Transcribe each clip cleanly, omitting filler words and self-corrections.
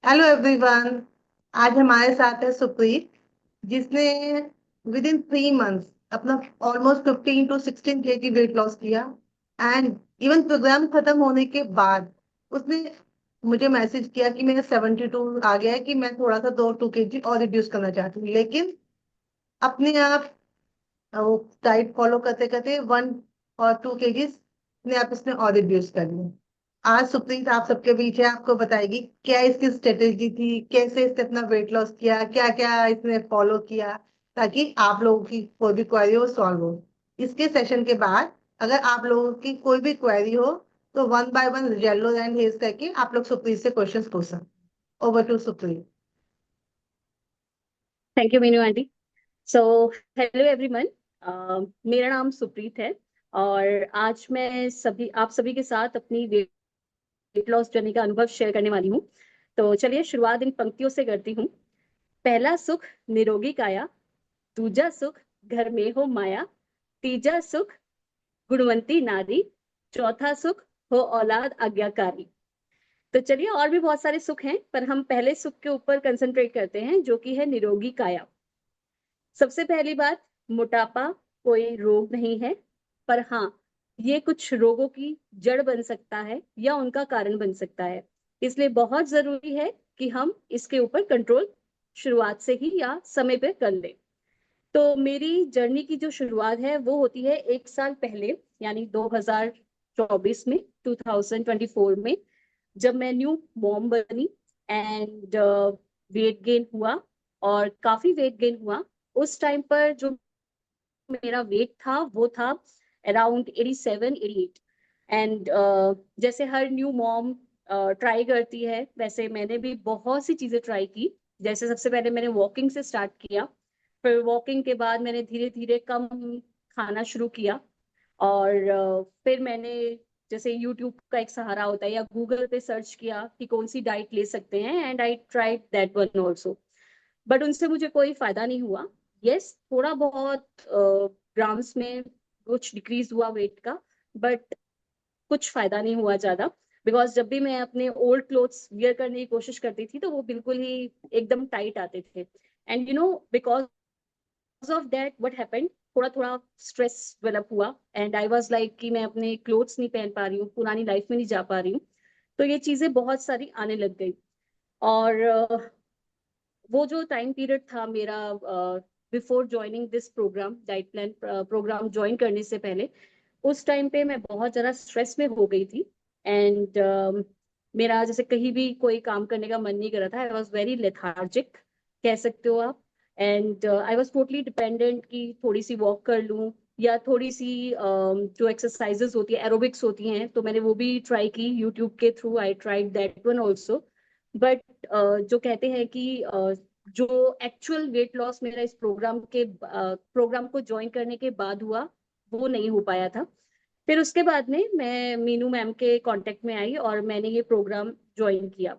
Hello everyone. आज हमारे साथ है सुप्रीत, जिसने विद इन 3 मंथ्स अपना almost 15 to 16 kg weight loss किया। एंड इवन प्रोग्राम खत्म होने के बाद उसने मुझे मैसेज किया कि मेरा 72 आ गया है, कि मैं थोड़ा सा 2 kg और रिड्यूस करना चाहती हूँ। लेकिन अपने आप वो डाइट फॉलो करते करते 1 और 2 kg अपने आप इसने और रिड्यूस कर लिया। आज सुप्रीत आप सबके बीच है, आपको बताएगी क्या इसकी स्ट्रेटेजी थी, कैसे इसने अपना वेट लॉस किया, क्या क्या इसने फॉलो किया, ताकि आप लोगों की कोई भी क्वेरी हो सॉल्व हो। इसके सेशन के बाद अगर आप लोगों की कोई भी क्वेरी हो तो 1 बाय 1 येलो एंड हेज करके आप लोग सुप्रीत से क्वेश्चंस पूछ सकते। Over to Supreet. Thank you Meenu aunty. So hello everyone. मेरा नाम सुप्रीत है और आज मैं आप सभी के साथ अपनी वेट लॉस जर्नी का अनुभव शेयर करने वाली हूँ। तो चलिए शुरुआत इन पंक्तियों से करती हूँ। पहला सुख निरोगी काया, दूजा सुख घर में हो माया, तीजा सुख गुणवंती नारी, चौथा सुख हो औलाद आज्ञाकारी। तो चलिए और भी बहुत सारे सुख हैं, पर हम पहले सुख के ऊपर कंसंट्रेट करते हैं, जो कि है निरोगी काया। सबसे पहली बात, मोटापा कोई रोग नहीं है, पर हाँ, ये कुछ रोगों की जड़ बन सकता है या उनका कारण बन सकता है। इसलिए बहुत जरूरी है कि हम इसके ऊपर कंट्रोल शुरुआत से ही या समय पे कर लें। तो मेरी जर्नी की जो शुरुआत है वो होती है 1 साल पहले, यानी 2024 में, 2024 में, जब मैं न्यू मॉम बनी एंड वेट गेन हुआ और काफी वेट गेन हुआ। उस टाइम पर जो मेरा वेट था वो था अराउंड 87-88। एंड जैसे हर न्यू मॉम ट्राई करती है, वैसे मैंने भी बहुत सी चीजें ट्राई की। जैसे सबसे पहले मैंने वॉकिंग से स्टार्ट किया, फिर वॉकिंग के बाद मैंने धीरे धीरे कम खाना शुरू किया। और फिर मैंने जैसे यूट्यूब का एक सहारा होता है या गूगल पे सर्च किया कि कौन सी डाइट ले सकते हैं, and I tried that one also. But उनसे मुझे कोई फायदा नहीं हुआ। यस, थोड़ा बहुत ग्राम्स में कुछ डिक्रीज हुआ वेट का, बट कुछ फायदा नहीं हुआ ज्यादा। बिकॉज जब भी मैं अपने ओल्ड क्लोथ्स वियर करने की कोशिश करती थी तो वो बिल्कुल ही एकदम टाइट आते थे। And because of that what happened, थोड़ा थोड़ा स्ट्रेस डेवलप हुआ एंड आई वाज लाइक कि मैं अपने क्लोथ्स नहीं पहन पा रही हूँ, पुरानी लाइफ में नहीं जा पा रही हूँ। तो ये चीजें बहुत सारी आने लग गई। और वो जो टाइम पीरियड था मेरा before joining this program, diet plan program join करने से पहले, उस टाइम पे मैं बहुत ज्यादा स्ट्रेस में हो गई थी। एंड मेरा जैसे कहीं भी कोई काम करने का मन नहीं कर रहा था। आई वॉज वेरी लेथार्जिक, कह सकते हो आप। And I was totally dependent कि थोड़ी सी वॉक कर लूँ या थोड़ी सी जो एक्सरसाइजेस होती है, एरोबिक्स होती हैं, तो मैंने वो भी ट्राई की यूट्यूब के through. I tried that one also. But जो कहते हैं कि जो एक्चुअल वेट लॉस मेरा इस प्रोग्राम को ज्वाइन करने के बाद हुआ, वो नहीं हो पाया था। फिर उसके बाद में मैं मीनू मैम के कांटेक्ट में आई और मैंने ये प्रोग्राम ज्वाइन किया।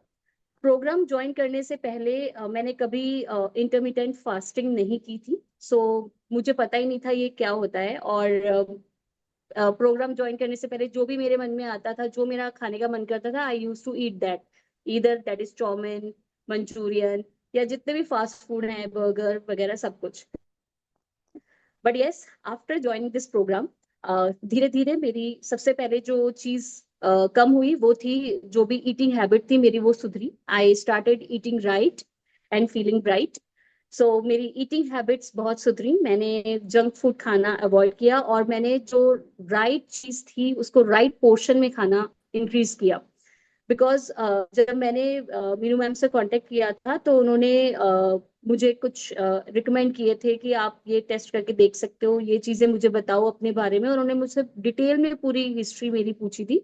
प्रोग्राम ज्वाइन करने से पहले मैंने कभी इंटरमिटेंट फास्टिंग नहीं की थी। सो मुझे पता ही नहीं था ये क्या होता है। और प्रोग्राम ज्वाइन करने से पहले जो भी मेरे मन में आता था, जो मेरा खाने का मन करता था, आई यूज टू ईट दैट। इधर दैट इज चाउमीन, मंचूरियन, या जितने भी फास्ट फूड हैं, बर्गर वगैरह सब कुछ। But yes, after joining this program, धीरे धीरे मेरी सबसे पहले जो चीज कम हुई वो थी, जो भी ईटिंग हैबिट थी मेरी वो सुधरी। I started eating right and feeling bright. So मेरी ईटिंग हैबिट्स बहुत सुधरी। मैंने जंक फूड खाना अवॉइड किया और मैंने जो राइट चीज थी उसको राइट पोर्शन में खाना इंक्रीज किया। बिकॉज जब मैंने मीनू मैम से कांटेक्ट किया था तो उन्होंने मुझे कुछ रिकमेंड किए थे कि आप ये टेस्ट करके देख सकते हो, ये चीजें मुझे बताओ अपने बारे में। उन्होंने मुझसे डिटेल में पूरी हिस्ट्री मेरी पूछी थी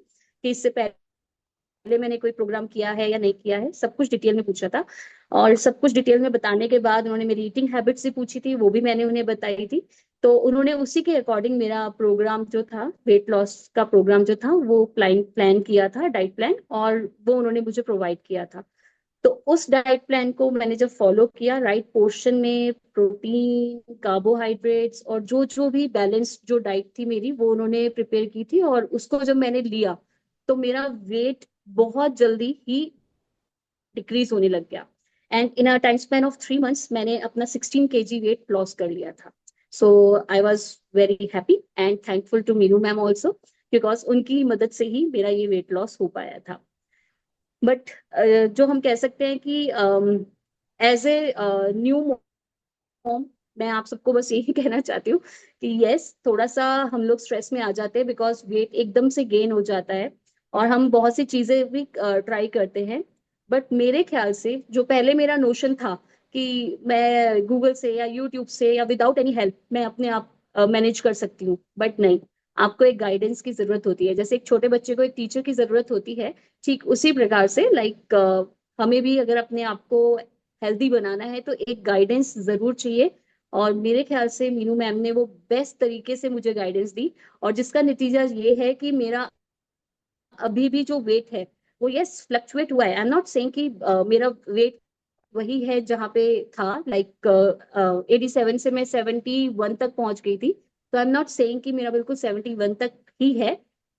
कि इससे पहले मैंने कोई प्रोग्राम किया है या नहीं किया है, सब कुछ डिटेल में पूछा था। और सब कुछ डिटेल में बताने के बाद उन्होंने मेरी ईटिंग हैबिट्स भी पूछी थी, वो भी मैंने उन्हें बताई थी। तो उन्होंने उसी के अकॉर्डिंग मेरा प्रोग्राम जो था, वेट लॉस का प्रोग्राम जो था, वो प्लान प्लान किया था, डाइट प्लान, और वो उन्होंने मुझे प्रोवाइड किया था। तो उस डाइट प्लान को मैंने जब फॉलो किया, राइट पोर्शन में प्रोटीन, कार्बोहाइड्रेट्स और जो जो भी बैलेंस जो डाइट थी मेरी, वो उन्होंने प्रिपेयर की थी, और उसको जब मैंने लिया तो मेरा वेट बहुत जल्दी ही डिक्रीज होने लग गया। And in a time span of 3 months मैंने अपना 16 kg वेट लॉस कर लिया था। So I was very happy and thankful to Meenu ma'am also, because उनकी मदद से ही मेरा ये वेट लॉस हो पाया था। बट जो हम कह सकते हैं कि एज ए न्यू मॉम, मैं आप सबको बस यही कहना चाहती हूँ कि यस, थोड़ा सा हम लोग स्ट्रेस में आ जाते हैं बिकॉज वेट एकदम से गेन हो जाता है और हम बहुत सी चीजें भी ट्राई करते हैं। बट मेरे ख्याल से जो पहले मेरा नोशन था कि मैं गूगल से या यूट्यूब से या विदाउट एनी हेल्प मैं अपने आप मैनेज कर सकती हूँ, बट नहीं, आपको एक गाइडेंस की जरूरत होती है। जैसे एक छोटे बच्चे को एक टीचर की जरूरत होती है, ठीक उसी प्रकार से लाइक हमें भी अगर अपने आप को हेल्दी बनाना है तो एक गाइडेंस जरूर चाहिए। और मेरे ख्याल से मीनू मैम ने वो बेस्ट तरीके से मुझे गाइडेंस दी, और जिसका नतीजा ये है कि मेरा अभी भी जो वेट है वो यस फ्लक्चुएट हुआ है। आई एम नॉट सेइंग कि मेरा वेट वही है जहाँ पे था, लाइक 87 से मैं 71 तक पहुंच गई थी। तो आई एम नॉट सेइंग कि मेरा बिल्कुल 71 तक ही है,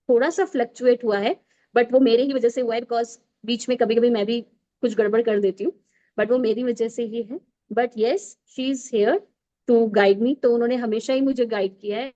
थोड़ा सा फ्लक्चुएट हुआ है। बट वो मेरे ही वजह से हुआ है, बिकॉज बीच में कभी कभी मैं भी कुछ गड़बड़ कर देती हूँ, बट वो मेरी वजह से ही है। But yes, she is here to guide me, तो उन्होंने हमेशा ही मुझे गाइड किया है।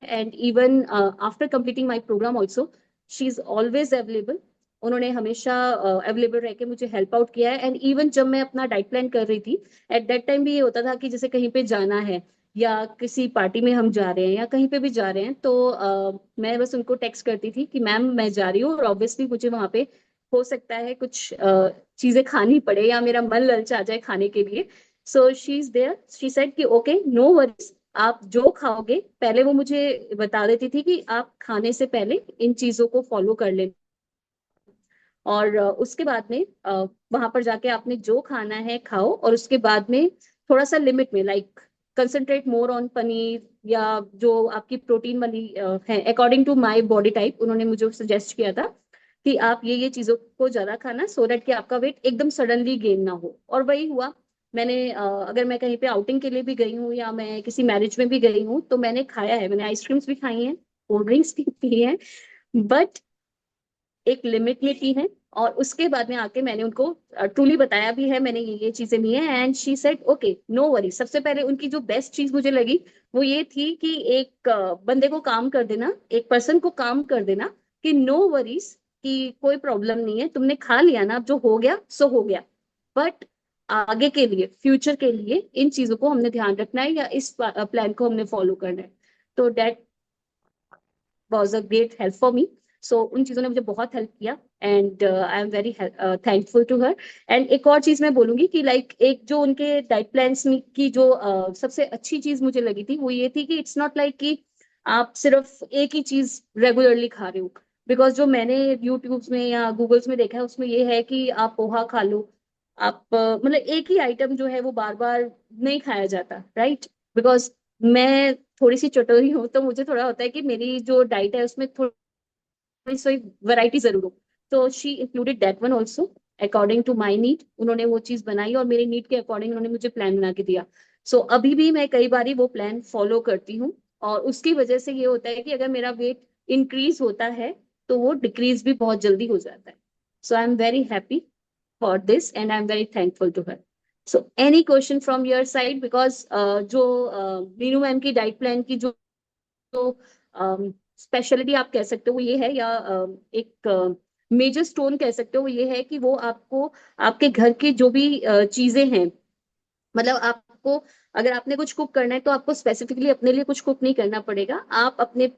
And even after completing my program also she is always available. उन्होंने हमेशा अवेलेबल रह के मुझे हेल्प आउट किया है। एंड इवन जब मैं अपना डाइट प्लान कर रही थी, एट दैट टाइम भी ये होता था कि जैसे कहीं पे जाना है या किसी पार्टी में हम जा रहे हैं या कहीं पे भी जा रहे हैं, तो मैं बस उनको टेक्स्ट करती थी कि मैम मैं जा रही हूँ, और ऑब्वियसली मुझे वहां पे हो सकता है कुछ चीजें खानी पड़े या मेरा मन ललचा जाए खाने के लिए। So she is there, she said कि ओके नो वरीज, आप जो खाओगे, पहले वो मुझे बता देती थी कि आप खाने से पहले इन चीजों को फॉलो कर लेना। और उसके बाद में वहां पर जाके आपने जो खाना है खाओ, और उसके बाद में थोड़ा सा लिमिट में, like concentrate more on paneer या जो आपकी प्रोटीन वाली है according to my body type. उन्होंने मुझे सजेस्ट किया था कि आप ये चीजों को ज्यादा खाना, सो दैट कि आपका वेट एकदम सडनली गेन ना हो। और वही हुआ। मैंने अगर मैं कहीं पे आउटिंग के लिए भी गई हूँ या मैं किसी मैरिज में भी गई हूँ तो मैंने खाया है, मैंने आइसक्रीम्स भी खाई हैं, कोल्ड ड्रिंक्स भी पी है, बट एक लिमिट में की है। और उसके बाद में आके मैंने उनको ट्रूली बताया भी है, मैंने ये चीजें ली है। And she said okay no worry. सबसे पहले उनकी जो बेस्ट चीज मुझे लगी वो ये थी कि एक बंदे को काम कर देना, एक पर्सन को काम कर देना कि नो वरीज, कि कोई प्रॉब्लम नहीं है, तुमने खा लिया ना, अब जो हो गया सो हो गया, बट आगे के लिए, फ्यूचर के लिए इन चीजों को हमने ध्यान रखना है या इस प्लान को हमने फॉलो करना है। तो that was a great help for me. So उन चीजों ने मुझे बहुत हेल्प किया, and I am very thankful to her. And एक और चीज मैं बोलूंगी कि लाइक एक जो उनके डाइट प्लान्स की जो सबसे अच्छी चीज मुझे लगी थी वो ये थी कि इट्स नॉट लाइक कि आप सिर्फ एक ही चीज रेगुलरली खा रहे हो। बिकॉज जो मैंने यूट्यूब में या गूगल्स में देखा है उसमें ये है कि आप पोहा खा लो, आप मतलब एक ही आइटम जो है वो बार बार नहीं खाया जाता, राइट? बिकॉज मैं थोड़ी सी चटोरी हूँ, तो मुझे थोड़ा होता है कि मेरी जो डाइट है उसमें थोड़ी सी वैरायटी जरूर हो। तो she included that one also according to my need. उन्होंने वो चीज बनाई और मेरे नीड के अकॉर्डिंग उन्होंने मुझे प्लान बना के दिया। सो अभी भी मैं कई बारी वो प्लान फॉलो करती हूँ, और उसकी वजह से ये होता है कि अगर मेरा वेट इंक्रीज होता है तो वो डिक्रीज भी बहुत जल्दी हो जाता है। So I am very happy for this and I'm very thankful to her. So any question from your side, because जो मीनू मैम की डाइट प्लान की जो स्पेशलिटी आप कह सकते हो वो ये है, या एक मेजर स्टोन कह सकते हो वो ये है कि वो आपको आपके घर की जो भी चीजें हैं, मतलब आपको अगर आपने कुछ कुक करना है तो आपको स्पेसिफिकली अपने लिए कुछ कुक नहीं करना पड़ेगा। आप अपने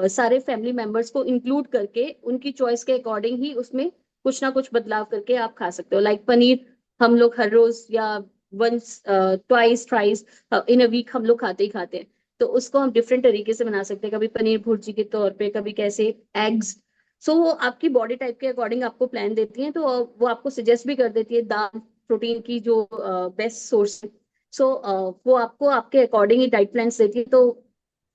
सारे फैमिली मेंबर्स को इंक्लूड करके उनकी चॉइस के अकॉर्डिंग ही उसमें कुछ ना कुछ बदलाव करके आप खा सकते हो। लाइक पनीर हम लोग हर रोज या once twice thrice in a week हम लोग खाते ही खाते हैं, तो उसको हम डिफरेंट तरीके से बना सकते हैं, कभी पनीर भुर्जी के तौर पे, कभी कैसे एग्स। सो वो आपकी बॉडी टाइप के अकॉर्डिंग आपको प्लान देती है, तो वो आपको सजेस्ट भी कर देती है दाल प्रोटीन की जो बेस्ट सोर्स है। सो वो आपको आपके अकॉर्डिंग ही डाइट प्लान देती है, तो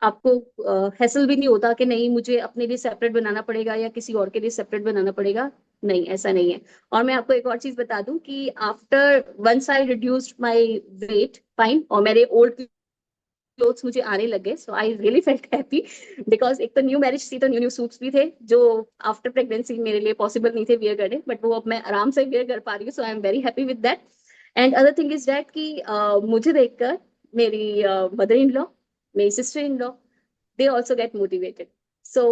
आपको हैसल भी नहीं होता कि नहीं मुझे अपने लिए सेपरेट बनाना पड़ेगा या किसी और के लिए सेपरेट बनाना पड़ेगा। नहीं, ऐसा नहीं है। और मैं आपको एक और चीज बता दूं कि after once I reduced my weight fine और मेरे ओल्ड क्लोथ्स मुझे आने लगे, so I really felt happy because एक तो न्यू मैरिज थी तो न्यू न्यू सूट्स भी थे जो आफ्टर प्रेगनेंसी मेरे लिए पॉसिबल नहीं थे वियर करने, बट वो अब मैं आराम से वियर कर पा रही हूँ, so I am very happy with that. And other thing is that कि मुझे देखकर मेरी मदर इन लॉ, मेरी sister in law, they also get motivated. So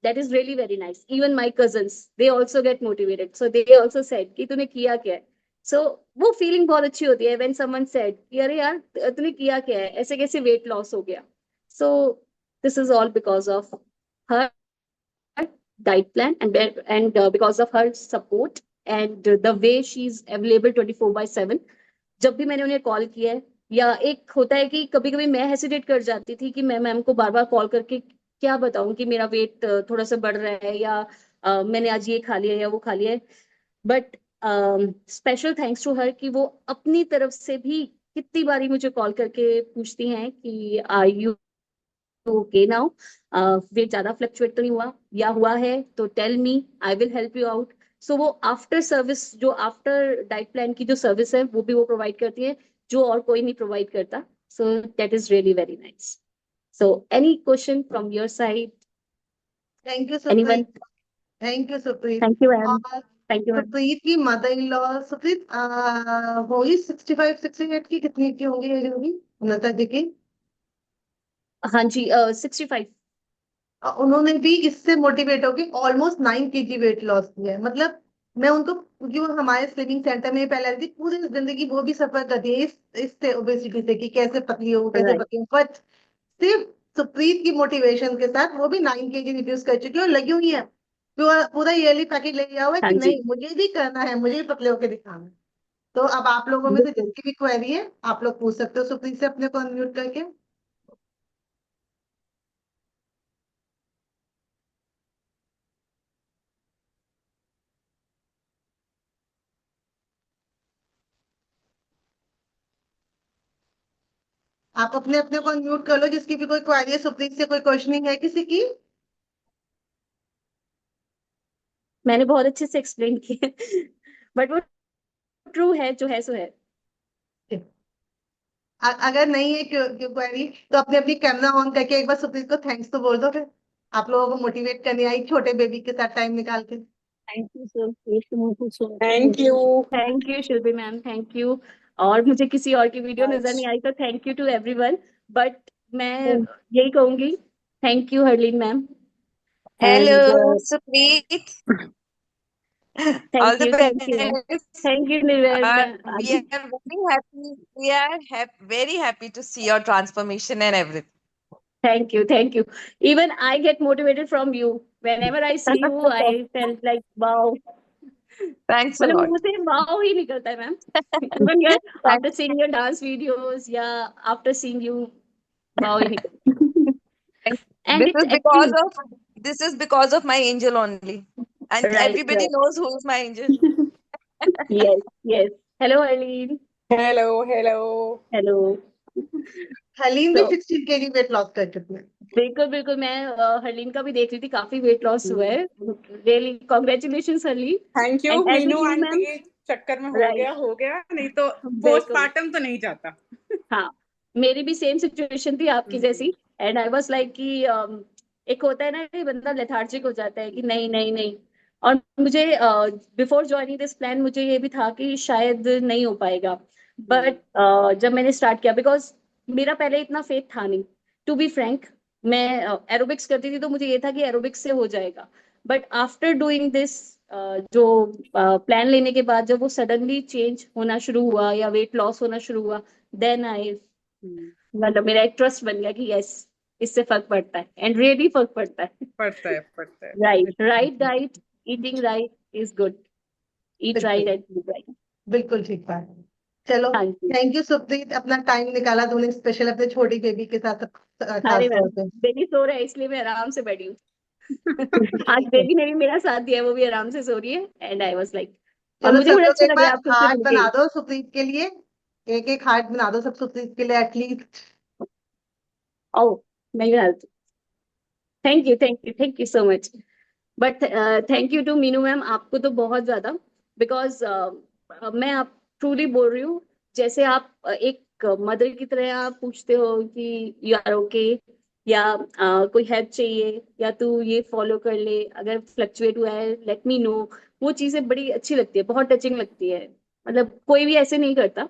that is really very nice. Even my cousins, they also get motivated. So they also said कि तूने किया क्या है? So वो feeling बहुत अच्छी होती है when someone said कि अरे यार तूने किया क्या है? ऐसे कैसे weight loss हो गया? So this is all because of her diet plan and because of her support and the way she's available 24/7. जब भी मैंने उन्हें कॉल किया है, या एक होता है कि कभी कभी मैं हेसिटेट कर जाती थी कि मैं मैम को बार बार कॉल करके क्या बताऊं कि मेरा वेट थोड़ा सा बढ़ रहा है, या मैंने आज ये खा लिया या वो खा लिया है, but special thanks to her कि वो अपनी तरफ से भी कितनी बारी मुझे कॉल करके पूछती हैं कि are you okay now, weight ज्यादा फ्लक्चुएट तो नहीं हुआ, या हुआ है तो tell me, I will help you out. So वो आफ्टर सर्विस, जो आफ्टर डाइट प्लान की जो सर्विस है वो भी वो प्रोवाइड करती है जो और कोई नहीं प्रोवाइड करता। So that is really very nice. So any question from your side? Thank you anyone? Supreet. Thank you Supreet. Thank you ma'am. और थैंक यू मैम। सुप्रीत की मदर इन लॉ, सुप्रीत होगी 65-68 की, कितनी की होंगी एज होगी लता जी की? हाँ जी, 65। उन्होंने भी इससे मोटिवेट होकर ऑलमोस्ट 9 kg वेट लॉस किया है। मतलब मैं उनको, क्योंकि वो हमारे स्लिमिंग सेंटर में पहले थी, पूरी जिंदगी वो भी सफर करती है इससे, ओबेसिटी से, कि कैसे पतली हो कैसे राइट। पतली हो, बट सिर्फ सुप्रीत की मोटिवेशन के साथ वो भी 9 kg रिड्यूस कर चुकी है और लगी हुई है। पूरा पूरा ईयरली पैकेज ले लिया हुआ है हाँ कि जी। नहीं मुझे भी करना है, मुझे भी पतले होकर दिखाना है। तो अब आप लोगों में से बिल्कुल। जिसकी भी क्वेरी है आप लोग पूछ सकते हो सुप्रीत से अपने को अनम्यूट करके। आप अपने अपने को अनम्यूट कर लो, जिसकी भी कोई क्वेरी है सुप्रीत से, कोई क्वेश्चनिंग है किसी की? मैंने बहुत अच्छे से एक्सप्लेन किया बट वो ट्रू है, जो है सो है। अगर नहीं है क्वेरी तो अपने अपनी कैमरा ऑन करके एक बार सुप्रीत को थैंक्स तो बोल दो फिर। आप लोगों को मोटिवेट करने आई छोटे बेबी के साथ टाइम निकाल के। Thank you sir. Thank you. Thank you Shilpi ma'am, thank you. और मुझे किसी और की वीडियो नजर नहीं आई तो thank you to everyone, but मैं यही कहूंगी, thank you Harleen ma'am, Hello, and Supreet. All thank the you, thank you ma'am, best. Thank you Nirvair Uh, we ma'am. are very happy. We are very happy to see your transformation and everything. Thank you. Even I get motivated from you. Whenever I see you, I felt like wow. Thanks a मतलब lot. मुंह से wow ही निकलता है ma'am. Even your Thank- after seeing your dance videos, या after seeing you, wow ही निकलता है। And This it's is because actually of my angel only, and right, everybody right. knows who is my angel. Yes, yes. Hello, Arlene. Hello, hello. Hello. Haleem भी So 16 kg weight loss कर चुके हैं। बिल्कुल बिल्कुल, मैं हरलीन का भी देख रही थी, काफी वेट लॉस हुआ है। Really congratulation Harleen. Thank you and as Meenu you aunty ma'am. के चक्कर में राइट। हो गया नहीं तो बिल्कुल। पोस्टमार्टम तो नहीं जाता। हाँ, मेरी भी सेम सिचुएशन थी आपकी जैसी। एंड आई वाज लाइक कि एक होता है ना कि बंदा लेथार्जिक हो जाता है कि नहीं नहीं नहीं। और मुझे बिफोर ज्वाइनिंग दिस प्लान मुझे ये भी था कि शायद नहीं हो पाएगा, बट जब मैंने स्टार्ट किया, बिकॉज मेरा पहले इतना फेथ था नहीं, टू बी फ्रैंक। मैं एरोबिक्स करती थी तो मुझे ये था कि एरोबिक्स से हो जाएगा, बट आफ्टर डूइंग दिस, जो प्लान लेने के बाद जब वो सडनली चेंज होना शुरू हुआ या वेट लॉस होना शुरू हुआ, देन आई, मतलब मेरा एक ट्रस्ट बन गया कि यस, इससे फर्क पड़ता है, एंड रियली फर्क पड़ता है। पड़ता है। Right, right diet, eating right is good. Eat right बिल्कुल एंड ईट राइट। बिल्कुल ठीक बात है। चलो, हाँ जी। थैंक यू सुप्रीत, अपना टाइम निकाला तूने स्पेशल अपने छोटी बेबी के साथ, अरे खास मैम, तौर पे। बेबी सो रहा है इसलिए मैं आराम से बैठी हूँ। आज बेबी ने भी मेरा साथ दिया है, वो भी आराम से सो रही है, एंड आई वाज लाइक, और चलो मुझे सब बड़ा लोग अच्छा एक लग रहा बार है आपसे हार्ट मिलके। बना दो सुप्रीत के लिए, एक एक हार्ट बना दो सब सुप्रीत के लिए एटलीस्ट। ओ, मैं thank you so much. But thank you to Meenu ma'am, आपको तो बहुत ज्यादा, बिकॉज मैं आप ट्रूली बोल रही हूँ, जैसे आप एक मदर की तरह आप पूछते हो कि यू आर ओके, या कोई हेल्प चाहिए, या तू ये फॉलो कर ले, अगर फ्लक्चुएट हुआ है लेट मी नो। वो चीजें बड़ी अच्छी लगती है, बहुत टचिंग लगती है। मतलब कोई भी ऐसे नहीं करता,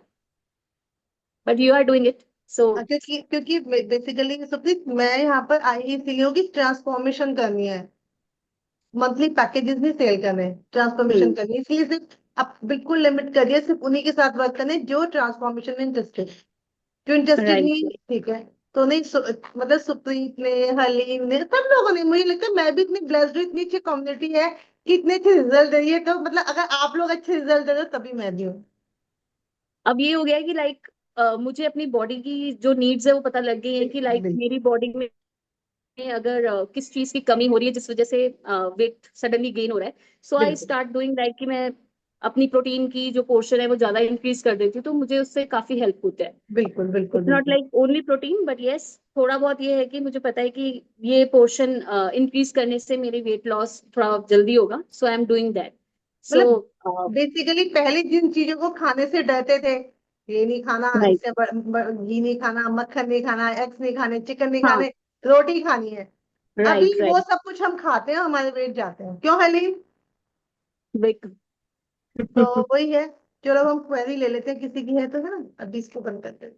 but you are doing it, so क्योंकि क्योंकि बेसिकली सुप्रीत मैं यहाँ पर आई ही इसलिए हूँ कि ट्रांसफॉर्मेशन करनी है, मंथली पैकेजेस भी सेल करने हैं, ट्रांसफॉर्मेशन करनी है, इसलिए सिर्फ आप बिल्कुल लिमिट करिए, सिर्फ उन्हीं के साथ वर्क करने जो ट्रांसफॉर्मेशन में इंटरेस्टेड, जो इंटरेस्टेड राइट। नहीं, ठीक है। तो नहीं मतलब सुप्रीत ने, हलीम ने, सब लोगों ने, मुझे लगता है मैं भी इतनी ब्लेस्ड हूँ, इतनी अच्छी कम्युनिटी है कि इतने अच्छे रिजल्ट दे रही है, तो मतलब अगर आप लोग अच्छे रिजल्ट दे रहे हो तभी मैं भी हूँ। अब ये हो गया है कि लाइक मुझे अपनी बॉडी की जो नीड्स है वो पता लग गई है कि लाइक बिल्कुल मेरी बॉडी में अगर किस चीज की कमी हो रही है जिस वजह से वेट सडनली गेन हो रहा है, सो आई बिल्कुल स्टार्ट डूइंग लाइक कि मैं अपनी प्रोटीन की जो पोर्शन है वो ज्यादा इंक्रीज कर देती हूँ, तो मुझे उससे काफी हेल्प होता है। बिल्कुल बिल्कुल इट्स नॉट बिल्कुल। Like only protein, but yes थोड़ा बहुत ये है कि मुझे पता है कि ये पोर्शन इंक्रीज करने से मेरी वेट लॉस थोड़ा जल्दी होगा, सो आई एम डूइंग दैट। सो मतलब बेसिकली पहले जिन चीजों को खाने से डरते थे, ये नहीं खाना, राइट। इससे घी नहीं खाना, मक्खन नहीं खाना, एग्स नहीं खाने, चिकन नहीं हाँ। खाने, रोटी खानी है, अभी राइट वो राइट। सब कुछ हम खाते हैं, हमारे वेट जाते हैं, क्यों हलीम? तो वही है। चलो अब हम क्वेरी ले लेते हैं, किसी की है तो, है ना, अभी इसको बंद करते हैं।